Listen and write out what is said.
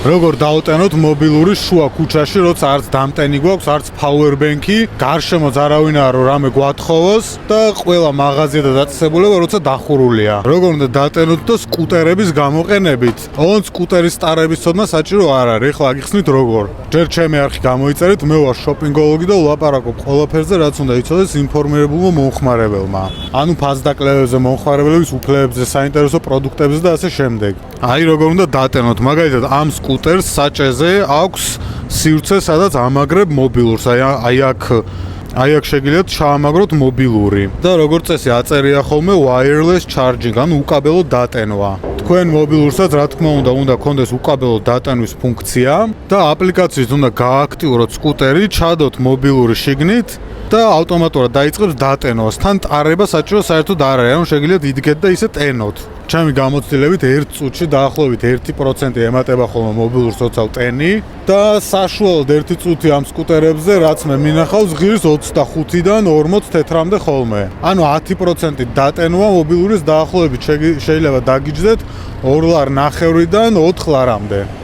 როგორ დავტენოთ მობილური შუა ქუჩაში, როცა არც დამტენი გვაქვს, არც power bank-ი, გარშემოც არავინ არ რომ რამე გვათხოვოს და ყველა მაღაზია და დაწესებულება როცა დახურულია. როგორ უნდა დატენოთ და სკუტერების გამოყენებით. ოღონდ სკუტერის სტარების ცოდნა საჭირო არ არის. ეხლა აგიხსნით როგორ. ჯერ ჩემი არხი გამოიწერეთ, მე ვარ შოპინგოლოგი და ვლაპარაკობ ყველაფერზე, რაც უნდა იცოდეს ინფორმირებულმა მომხმარებელმა. ანუ ფასდაკლევებზე, მომხმარებლების უფლებებზე, საინტერესო პროდუქტებზე და ასე შემდეგ. აი როგორ უნდა დატენოთ. მაგალითად, ამ სკუტერს საჭეზე აქვს სივრცე, სადაც ამაგრებ მობილურს. აი აქ შეგიძლიათ ჩაამაგროთ მობილური. და როგორც წესი აწერია ხოლმე wireless charging, ანუ უკაბელო დატენვა. თქვენ მობილურსაც რა თქმა უნდა გქონდეს უკაბელო დატანვის ფუნქცია და აპლიკაციის უნდა გააქტიუროთ სკუტერი, ჩადოთ მობილური შიგნით და ავტომატურად დაიწყებს დატენვას. თან ტარება საჭირო საერთოდ არ არის, ანუ შეგიძლიათ იდგეთ და ისე ტენოთ. ჩემი გამოცდილებით 1 წუთში დაახლოებით 1% ემატება ხოლმე მობილურს როცა ვტენი და საშუალოდ 1 წუთი ამ სკუტერებზე რაც მე მინახავს ღირს 25-დან 40 თეთრამდე ხოლმე. ანუ 10% დატენვა მობილურის დაახლოებით შეიძლება დაგიჯდეთ 2.5 ლარიდან 4 ლარამდე.